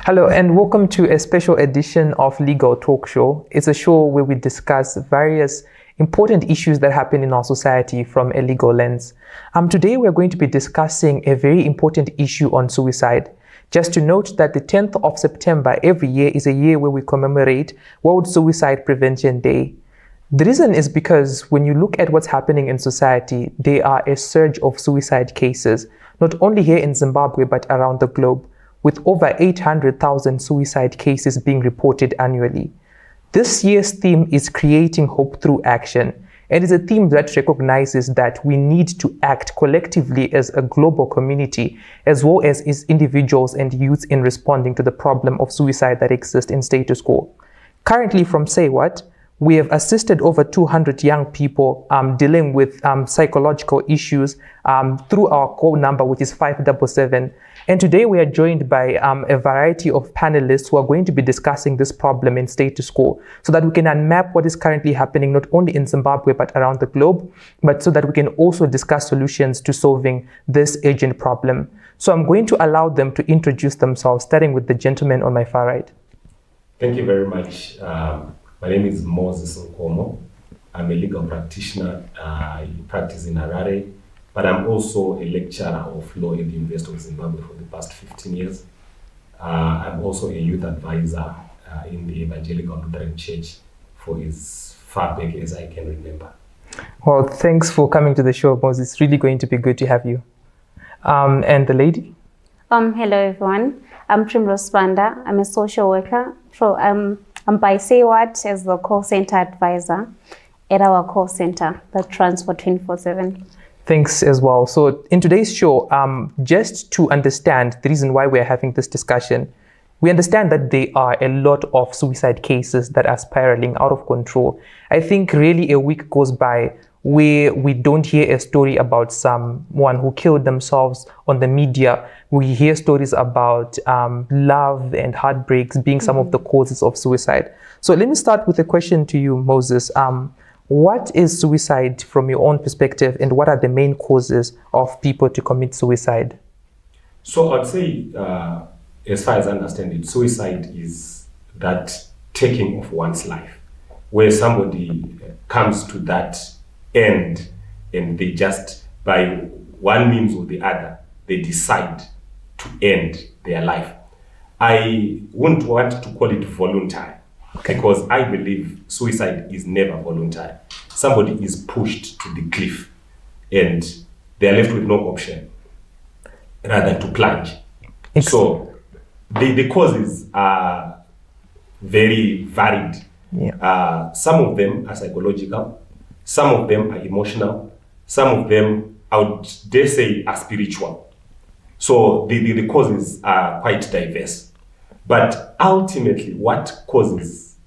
Hello and welcome to a special edition of Legal Talk Show. It's a show where we discuss various important issues that happen in our society from a legal lens. Today we're going to be discussing a very important issue on suicide. Just to note that the 10th of September every year is a year where we commemorate World Suicide Prevention Day. The reason is because when you look at what's happening in society, there are a surge of suicide cases, not only here in Zimbabwe but around the globe, with over 800,000 suicide cases being reported annually. This year's theme is creating hope through action, and is a theme that recognizes that we need to act collectively as a global community, as well as individuals and youth in responding to the problem of suicide that exists in status quo. Currently from Say What, we have assisted over 200 young people dealing with psychological issues through our call number, which is 577. And today we are joined by a variety of panelists who are going to be discussing this problem in status quo, so that we can unmap what is currently happening not only in Zimbabwe but around the globe, but so that we can also discuss solutions to solving this urgent problem. So I'm going to allow them to introduce themselves, starting with the gentleman on my far right. Thank you very much. My name is Moses Nkomo. I'm a legal practitioner. I practice in Harare, but I'm also a lecturer of law at the University of Zimbabwe for the past 15 years. I'm also a youth advisor in the Evangelical Lutheran Church for as far back as I can remember. Well, thanks for coming to the show, Moses. It's really going to be good to have you. And the lady? Hello, everyone. I'm Primrose Banda. I'm a social worker. I'm by Say What as the call center advisor at our call center that runs for 24/7. Thanks as well. So in today's show, just to understand the reason why we're having this discussion, we understand that there are a lot of suicide cases that are spiraling out of control. I think really a week goes by where we don't hear a story about someone who killed themselves on the media. We hear stories about love and heartbreaks being some of the causes of suicide. So let me start with a question to you, Moses. What is suicide from your own perspective, and what are the main causes of people to commit suicide? So I'd say, as far as I understand it, suicide is that taking of one's life, where somebody comes to that end and they just, by one means or the other, they decide to end their life. I wouldn't want to call it voluntary, because I believe suicide is never voluntary. Somebody is pushed to the cliff and they're left with no option rather than to plunge. So the causes are very varied. Yeah. Some of them are psychological, some of them are emotional, some of them, I would dare say, are spiritual. So the causes are quite diverse. But ultimately, what causes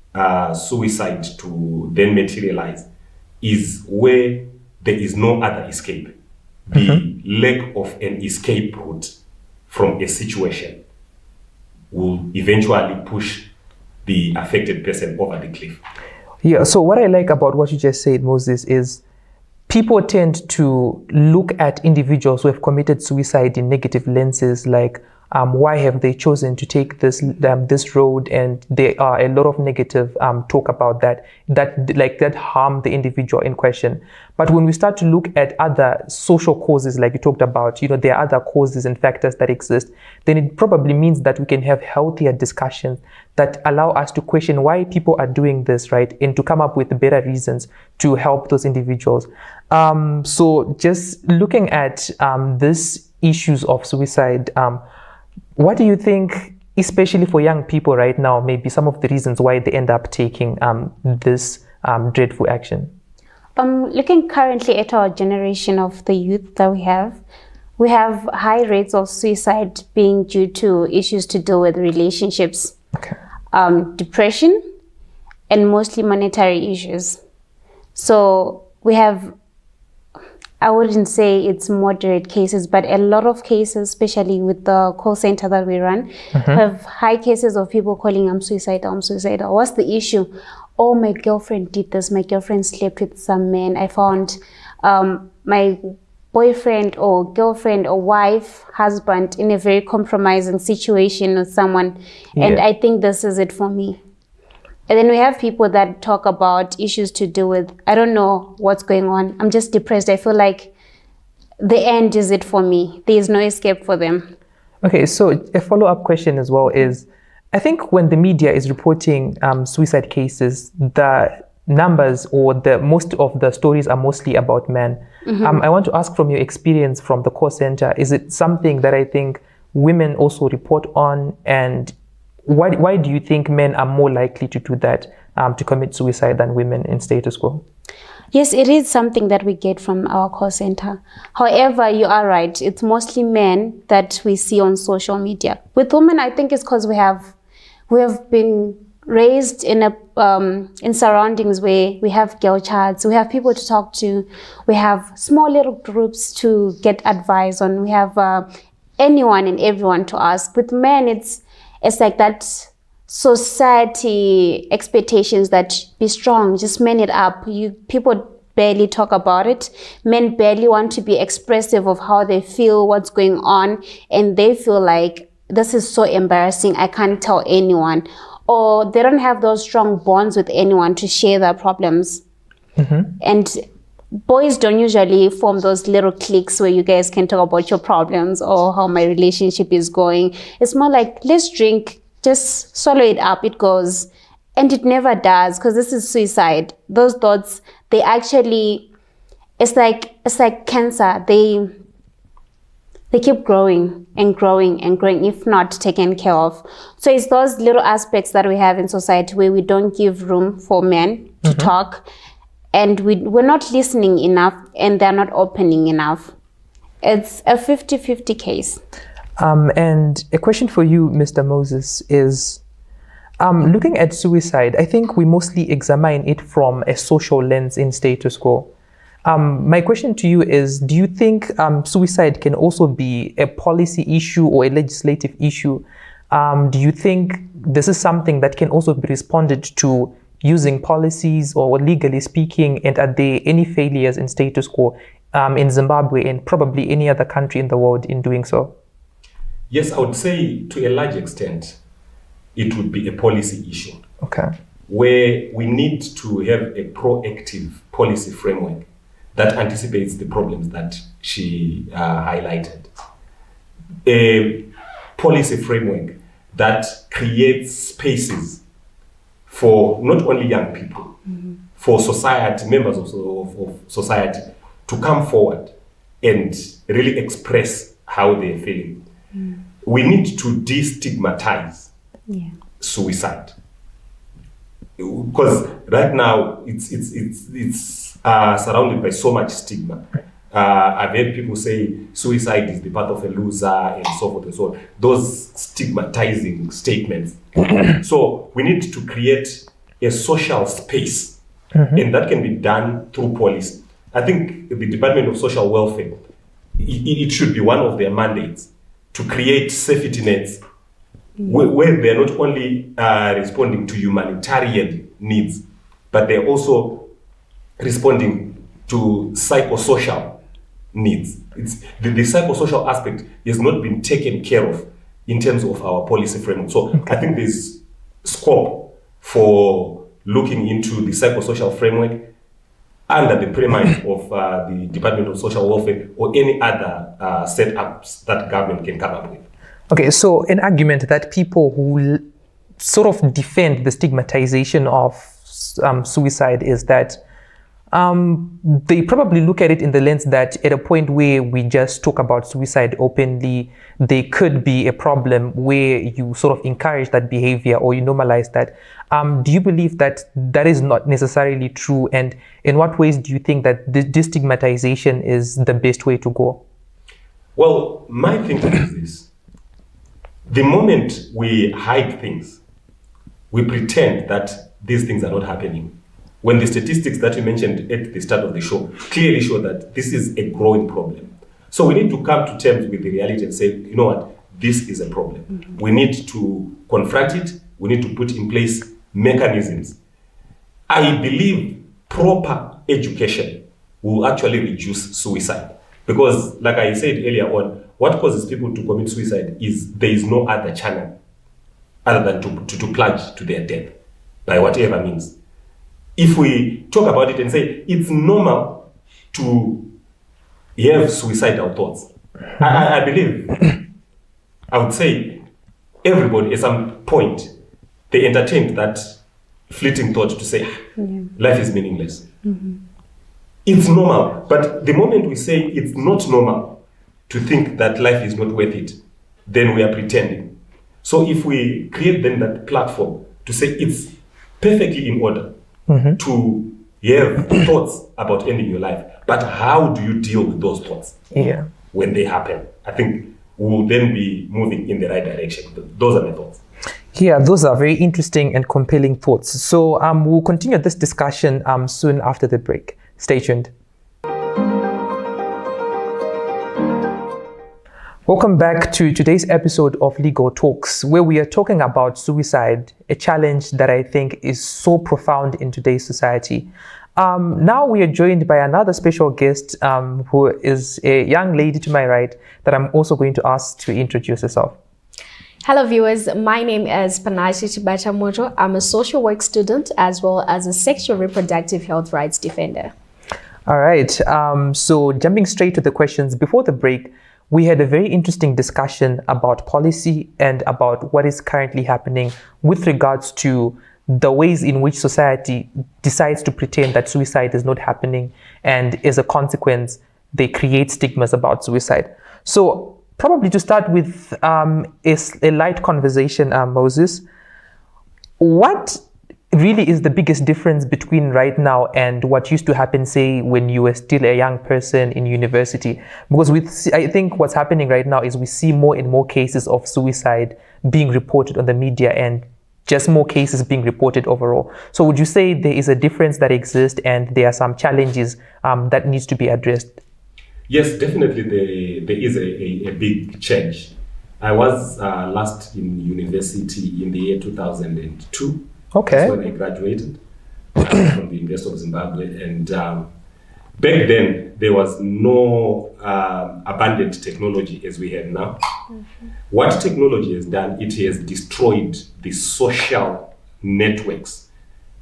suicide to then materialize is where there is no other escape. The lack of an escape route from a situation will eventually push the affected person over the cliff. Yeah, so what I like about what you just said, Moses, is people tend to look at individuals who have committed suicide in negative lenses, like why have they chosen to take this road, and there are a lot of negative talk about that harm the individual in question. But when we start to look at other social causes, like you talked about, there are other causes and factors that exist, then it probably means that we can have healthier discussions that allow us to question why people are doing this, right, and to come up with better reasons to help those individuals. So just looking at these issues of suicide, what do you think, especially for young people right now, maybe some of the reasons why they end up taking this dreadful action? Looking currently at our generation of the youth that we have high rates of suicide being due to issues to do with relationships, depression, and mostly monetary issues. So we have, I wouldn't say it's moderate cases, but a lot of cases, especially with the call center that we run, have high cases of people calling, I'm suicidal, I'm suicidal. What's the issue? Oh, my girlfriend did this. My girlfriend slept with some man. I found my boyfriend or girlfriend or wife, husband in a very compromising situation with someone. And I think this is it for me. And then we have people that talk about issues to do with, I don't know what's going on. I'm just depressed. I feel like the end is it for me. There is no escape for them. Okay, so a follow-up question as well is, I think when the media is reporting suicide cases, the numbers or the most of the stories are mostly about men. I want to ask from your experience from the call center, is it something that I think women also report on? And why do you think men are more likely to do that, to commit suicide than women in status quo? Yes, it is something that we get from our call center. However, you are right. It's mostly men that we see on social media. With women, I think it's because we have been raised in in surroundings where we have girl chats, we have people to talk to, we have small little groups to get advice on, we have anyone and everyone to ask. With men, it's like that society expectations that be strong, just man it up. People barely talk about it. Men barely want to be expressive of how they feel, what's going on, and they feel like this is so embarrassing, I can't tell anyone. Or they don't have those strong bonds with anyone to share their problems. And boys don't usually form those little cliques where you guys can talk about your problems or how my relationship is going. It's more like, let's drink, just swallow it up, it goes. And it never does, because this is suicide. Those thoughts, they actually, it's like cancer. They keep growing and growing and growing if not taken care of. So it's those little aspects that we have in society where we don't give room for men to talk, and we're not listening enough, and they're not opening enough. It's a 50-50 case. And a question for you, Mr. Moses, is looking at suicide, I think we mostly examine it from a social lens in status quo. My question to you is, do you think suicide can also be a policy issue or a legislative issue? Do you think this is something that can also be responded to using policies or legally speaking? And are there any failures in status quo in Zimbabwe and probably any other country in the world in doing so? Yes, I would say to a large extent, it would be a policy issue. Okay. Where we need to have a proactive policy framework that anticipates the problems that she highlighted. A policy framework that creates spaces for not only young people, for society, members of society, to come forward and really express how they're feeling. We need to destigmatize suicide. Because right now it's surrounded by so much stigma. I've heard people say suicide is the path of a loser and so forth and so on. Those stigmatizing statements. So we need to create a social space, and that can be done through policy. I think the Department of Social Welfare, it should be one of their mandates to create safety nets where they're not only responding to humanitarian needs, but they're also responding to psychosocial needs. The psychosocial aspect has not been taken care of in terms of our policy framework. So I think there's scope for looking into the psychosocial framework under the premise of the Department of Social Welfare or any other setups that government can come up with. Okay, so an argument that people who sort of defend the stigmatization of suicide is that they probably look at it in the lens that at a point where we just talk about suicide openly, there could be a problem where you sort of encourage that behavior or you normalize that. Do you believe that that is not necessarily true? And in what ways do you think that destigmatization is the best way to go? Well, my thinking is this. The moment we hide things, we pretend that these things are not happening. When the statistics that you mentioned at the start of the show clearly show that this is a growing problem. So we need to come to terms with the reality and say, you know what, this is a problem. We need to confront it. We need to put in place mechanisms. I believe proper education will actually reduce suicide. Because, like I said earlier on, what causes people to commit suicide is there is no other channel other than to plunge to their death by whatever means. If we talk about it and say it's normal to have suicidal thoughts, I believe, I would say everybody at some point, they entertained that fleeting thought to say, life is meaningless. It's normal. But the moment we say it's not normal to think that life is not worth it, then we are pretending. So if we create then that platform to say it's perfectly in order to have thoughts about ending your life, but how do you deal with those thoughts when they happen? I think we'll then be moving in the right direction. Those are my thoughts. Yeah, those are very interesting and compelling thoughts. So we'll continue this discussion soon after the break. Stay tuned. Welcome back to today's episode of Legal Talks, where we are talking about suicide, a challenge that I think is so profound in today's society. Now we are joined by another special guest who is a young lady to my right that I'm also going to ask to introduce herself. Hello viewers, my name is Panashi Chibachamoto. I'm a social work student as well as a sexual reproductive health rights defender. All right, so jumping straight to the questions, before the break, we had a very interesting discussion about policy and about what is currently happening with regards to the ways in which society decides to pretend that suicide is not happening, and as a consequence, they create stigmas about suicide. So probably to start with a light conversation, Moses, what really is the biggest difference between right now and what used to happen, say, when you were still a young person in university? Because I think what's happening right now is we see more and more cases of suicide being reported on the media and just more cases being reported overall. So would you say there is a difference that exists and there are some challenges that needs to be addressed? Yes, definitely there is a big change. I was last in university in the year 2002. Okay. That's when I graduated from the University of Zimbabwe. And back then, there was no abundant technology as we have now. What technology has done, it has destroyed the social networks,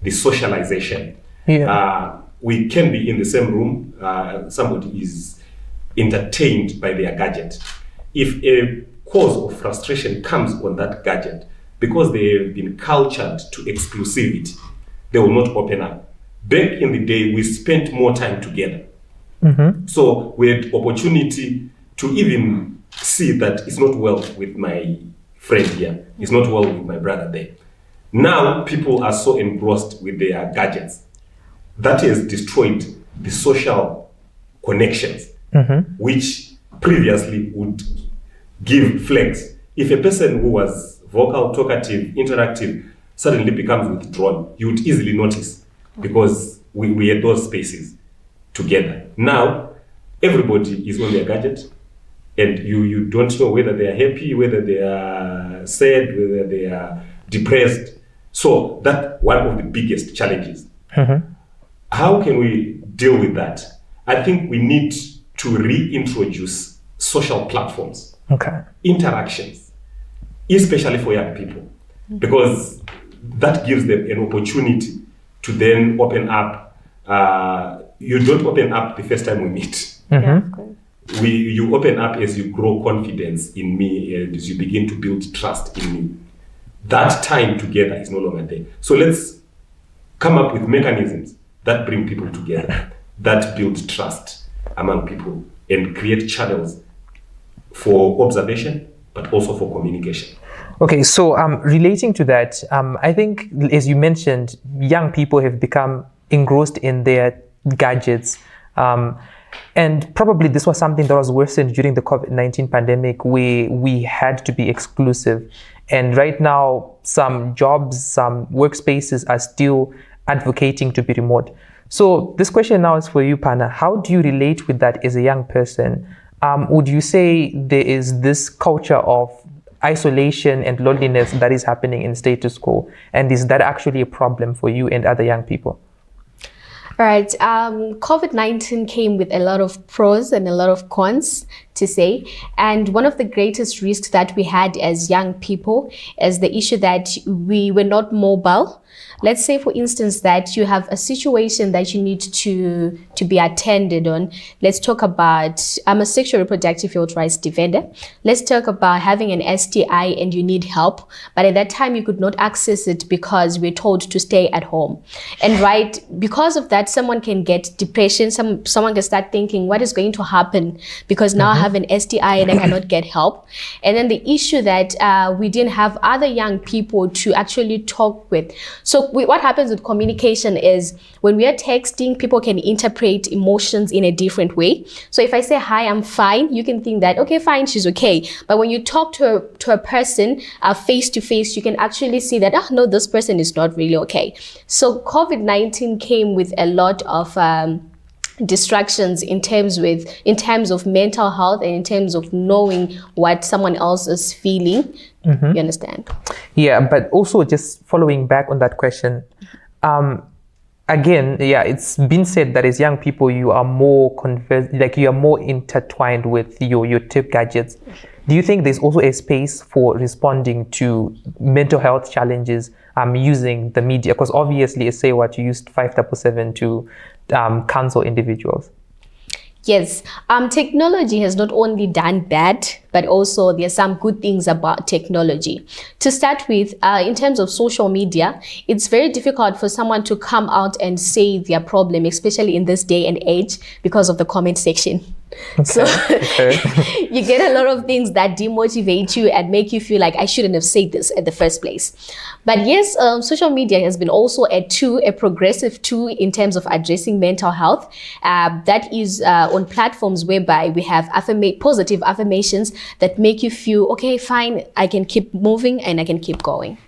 the socialization. We can be in the same room. Somebody is entertained by their gadget. If a cause of frustration comes on that gadget, because they have been cultured to exclusivity, they will not open up. Back in the day, we spent more time together. So we had opportunity to even see that it's not well with my friend here, it's not well with my brother there. Now people are so engrossed with their gadgets. That has destroyed the social connections, which previously would give flex. If a person who was vocal, talkative, interactive, suddenly becomes withdrawn, you would easily notice, because we had those spaces together. Now, everybody is on their gadget, and you don't know whether they are happy, whether they are sad, whether they are depressed. So that's one of the biggest challenges. How can we deal with that? I think we need to reintroduce social platforms, interactions, especially for young people, because that gives them an opportunity to then open up. You don't open up the first time we meet. You open up as you grow confidence in me and as you begin to build trust in me. That time together is no longer there. So let's come up with mechanisms that bring people together, that build trust among people and create channels for observation, but also for communication. Okay, so relating to that, I think, as you mentioned, young people have become engrossed in their gadgets. And probably this was something that was worsened during the COVID-19 pandemic, where we had to be exclusive. And right now, some jobs, some workspaces are still advocating to be remote. So this question now is for you, Pana. How do you relate with that as a young person? Would you say there is this culture of isolation and loneliness that is happening in status quo? And is that actually a problem for you and other young people? All right. COVID-19 came with a lot of pros and a lot of cons to say. And one of the greatest risks that we had as young people is the issue that we were not mobile. Let's say, for instance, that you have a situation that you need to be attended on. Let's talk about, I'm a sexual reproductive health rights defender. Let's talk about having an STI and you need help. But at that time, you could not access it because we're told to stay at home. And right, because of that, someone can get depression. Someone can start thinking, what is going to happen? Because now I have an STI and I cannot get help. And then the issue that we didn't have other young people to actually talk with. So what happens with communication is when we are texting, people can interpret emotions in a different way. So if I say, hi, I'm fine, you can think that, okay, fine, she's okay. But when you talk to a person face to face, you can actually see that, no, this person is not really okay. So COVID-19 came with a lot of distractions in terms of mental health and in terms of knowing what someone else is feeling. You understand? Yeah, but also just following back on that question, again, yeah, it's been said that as young people, you are more you are more intertwined with your tech gadgets. Do you think there's also a space for responding to mental health challenges using the media? Because obviously, say what you used 577 to counsel individuals. Yes, technology has not only done that, but also there's some good things about technology. To start with, in terms of social media, it's very difficult for someone to come out and say their problem, especially in this day and age, because of the comment section. Okay. So you get a lot of things that demotivate you and make you feel like I shouldn't have said this in the first place. But yes, social media has been also a progressive tool in terms of addressing mental health. That is on platforms whereby we have positive affirmations that make you feel, okay, fine, I can keep moving and I can keep going.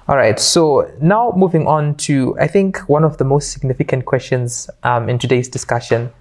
All right, so now moving on to, I think, one of the most significant questions in today's discussion.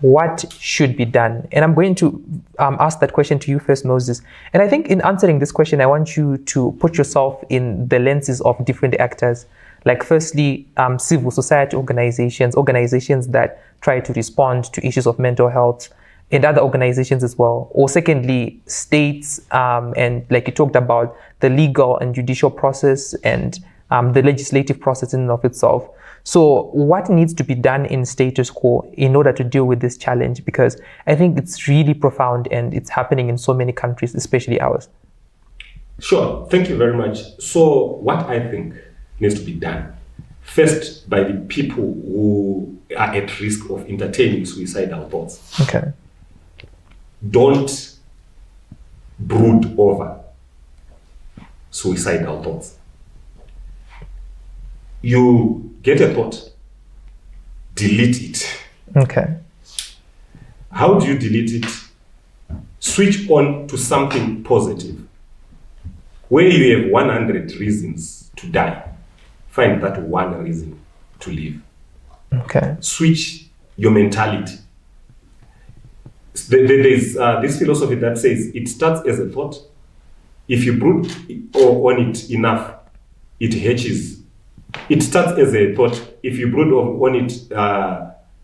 What should be done? And I'm going to ask that question to you first, Moses. And I think in answering this question, I want you to put yourself in the lenses of different actors. Like firstly, civil society organizations that try to respond to issues of mental health, and other organizations as well. Or secondly, states, and like you talked about, the legal and judicial process and the legislative process in and of itself. So what needs to be done in status quo in order to deal with this challenge? Because I think it's really profound and it's happening in so many countries, especially ours. Sure. Thank you very much. So what I think needs to be done, first, by the people who are at risk of entertaining suicidal thoughts. Okay. Don't brood over suicidal thoughts. You get a thought, delete it. Okay. How do you delete it? Switch on to something positive. Where you have 100 reasons to die, find that one reason to live. Okay. Switch your mentality. There's this philosophy that says it starts as a thought. If you brood on it enough, it hatches. It starts as a thought. If you brood on it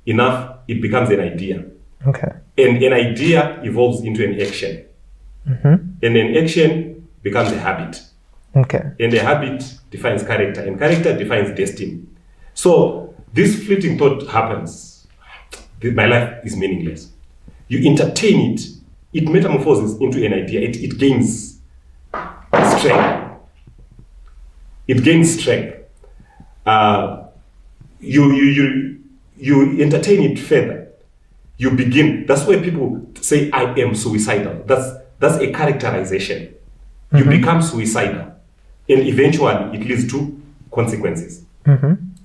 enough, it becomes an idea. Okay. And an idea evolves into an action. And an action becomes a habit. Okay. And a habit defines character. And character defines destiny. So this fleeting thought happens. My life is meaningless. You entertain it. It metamorphoses into an idea. It gains strength. It gains strength. You entertain it further. You begin. That's why people say, I am suicidal. That's a characterization. You become suicidal. And eventually it leads to consequences.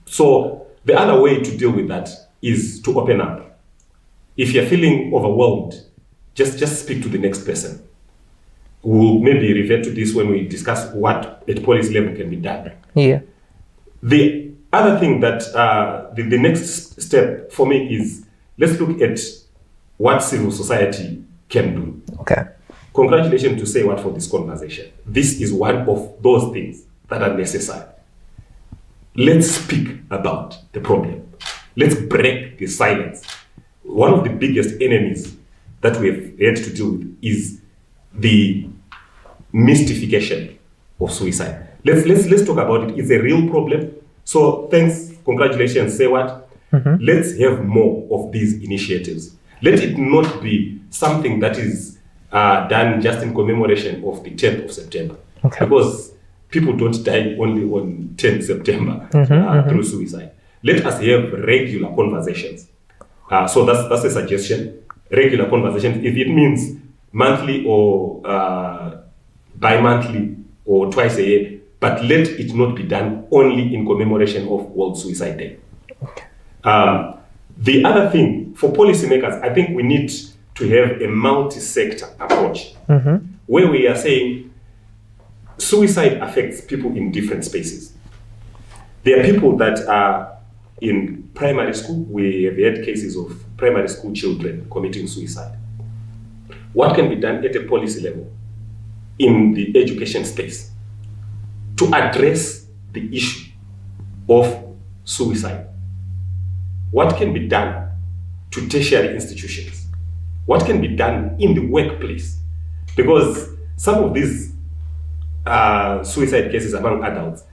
So the other way to deal with that is to open up. If you're feeling overwhelmed, just speak to the next person. We'll maybe refer to this when we discuss what at policy level can be done. Yeah. The other thing that the next step for me is, let's look at what civil society can do. Okay. Congratulations to say what for this conversation. This is one of those things that are necessary. Let's speak about the problem. Let's break the silence. One of the biggest enemies that we have had to deal with is the mystification of suicide. Let's talk about it. It's a real problem. So thanks, congratulations, say what? Let's have more of these initiatives. Let it not be something that is done just in commemoration of the 10th of September. Okay. Because people don't die only on 10th September through suicide. Let us have regular conversations. So that's a suggestion. Regular conversations. If it means monthly or bi-monthly or twice a year, but let it not be done only in commemoration of World Suicide Day. Okay. The other thing, for policymakers, I think we need to have a multi-sector approach where we are saying suicide affects people in different spaces. There are people that are in primary school. We have had cases of primary school children committing suicide. What can be done at a policy level in the education space to address the issue of suicide? What can be done to tertiary institutions? What can be done in the workplace? Because some of these suicide cases among adults,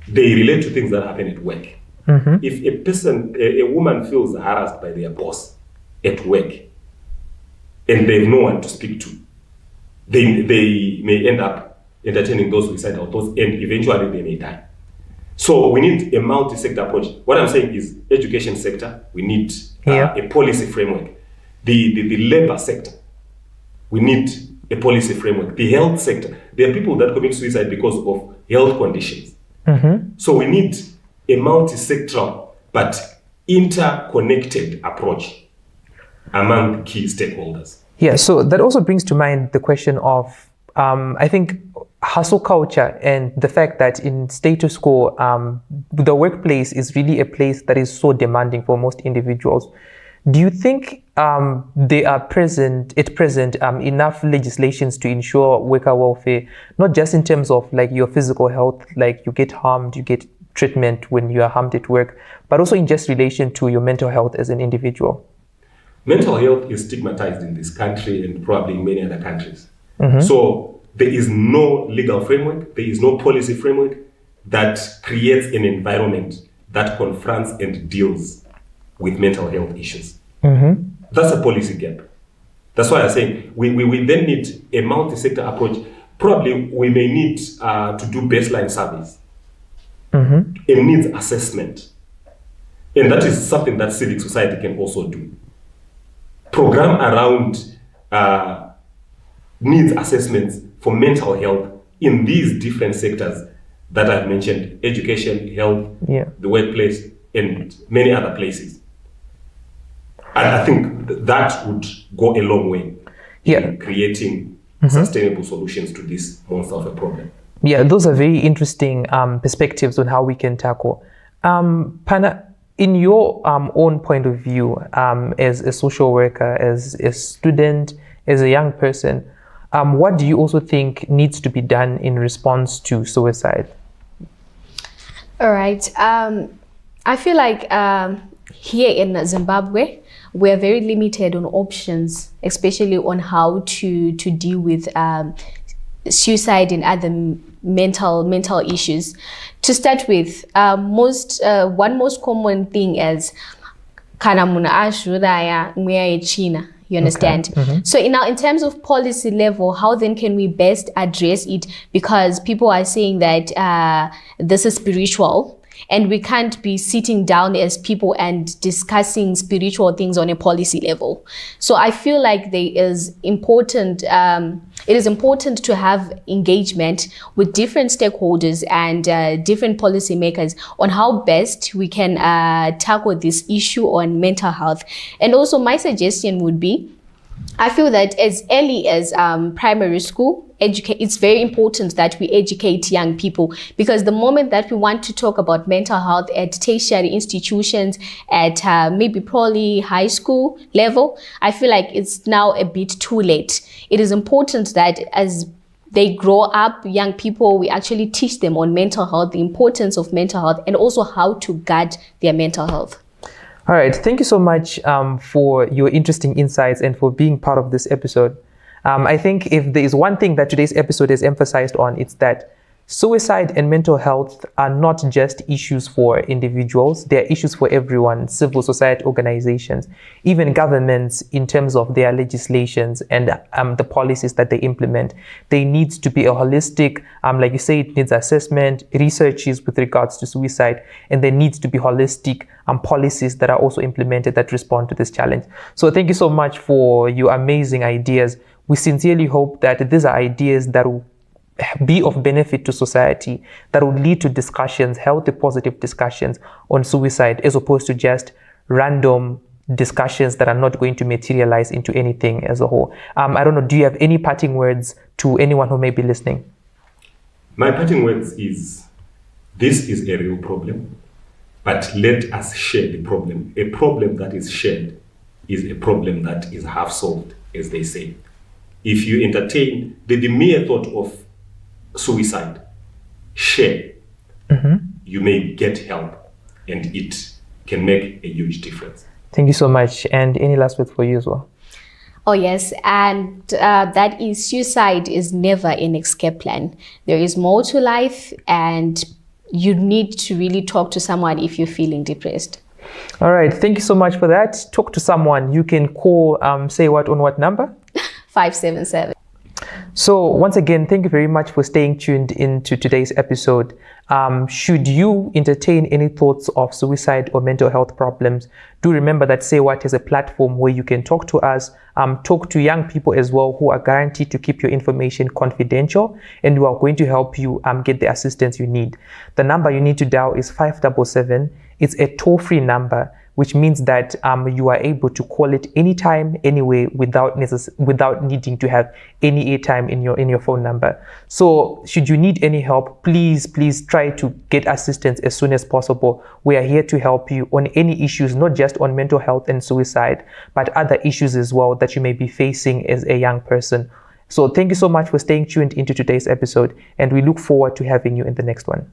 they relate to things that happen at work. If a woman feels harassed by their boss at work and they have no one to speak to, they may end up entertaining those suicidal thoughts and eventually they may die. So we need a multi-sector approach. What I'm saying is education sector, we need a policy framework. The labor sector, we need a policy framework. The health sector, there are people that commit suicide because of health conditions. So we need a multi-sectoral but interconnected approach among the key stakeholders. Yeah, so that also brings to mind the question of, I think, hustle culture and the fact that in status quo, the workplace is really a place that is so demanding for most individuals. Do you think there are at present enough legislations to ensure worker welfare, not just in terms of like your physical health, like you get harmed, you get treatment when you are harmed at work, but also in just relation to your mental health as an individual? Mental health is stigmatized in this country and probably in many other countries. So there is no legal framework, there is no policy framework that creates an environment that confronts and deals with mental health issues. That's a policy gap. That's why I'm saying we then need a multi-sector approach. Probably we may need to do baseline surveys and needs assessment. And that is something that civic society can also do. Program around needs assessments for mental health in these different sectors that I've mentioned: education, health, the workplace, and many other places. And I think that would go a long way in creating sustainable solutions to this monster of a problem. Yeah, those are very interesting perspectives on how we can tackle. Pana, in your own point of view, as a social worker, as a student, as a young person, what do you also think needs to be done in response to suicide? All right. I feel like here in Zimbabwe, we're very limited on options, especially on how to deal with suicide and other mental issues. To start with, one most common thing is kana munhu azviuraya mweya yetsvina. You understand? So in terms of policy level, how then can we best address it? Because people are saying that this is spiritual, and we can't be sitting down as people and discussing spiritual things on a policy level. So I feel like it is important to have engagement with different stakeholders and different policymakers on how best we can tackle this issue on mental health. And also my suggestion would be, I feel that as early as primary school, it's very important that we educate young people, because the moment that we want to talk about mental health at tertiary institutions, at maybe probably high school level, I feel like it's now a bit too late. It is important that as they grow up, young people, we actually teach them on mental health, the importance of mental health, and also how to guard their mental health. All right. Thank you so much for your interesting insights and for being part of this episode. I think if there is one thing that today's episode has emphasized on, it's that suicide and mental health are not just issues for individuals. They are issues for everyone, civil society organizations, even governments in terms of their legislations and the policies that they implement. There needs to be a holistic, like you say, it needs assessment, researches with regards to suicide, and there needs to be holistic policies that are also implemented that respond to this challenge. So thank you so much for your amazing ideas. We sincerely hope that these are ideas that will be of benefit to society, that will lead to discussions, healthy, positive discussions on suicide, as opposed to just random discussions that are not going to materialize into anything as a whole. I don't know, do you have any parting words to anyone who may be listening? My parting words is, this is a real problem, but let us share the problem. A problem that is shared is a problem that is half solved, as they say. If you entertain the mere thought of suicide, share, you may get help, and it can make a huge difference. Thank you so much. And any last words for you as well? Oh, yes. And that is, suicide is never an escape plan. There is more to life, and you need to really talk to someone if you're feeling depressed. All right. Thank you so much for that. Talk to someone. You can call, say what, on what number? 577. So once again, thank you very much for staying tuned into today's episode. Should you entertain any thoughts of suicide or mental health problems, do remember that Say What is a platform where you can talk to us, talk to young people as well who are guaranteed to keep your information confidential, and who are going to help you get the assistance you need. The number you need to dial is 577. It's a toll-free number, which means that you are able to call it anytime, anyway, without needing to have any airtime in your phone number. So should you need any help, please try to get assistance as soon as possible. We are here to help you on any issues, not just on mental health and suicide, but other issues as well that you may be facing as a young person. So thank you so much for staying tuned into today's episode, and we look forward to having you in the next one.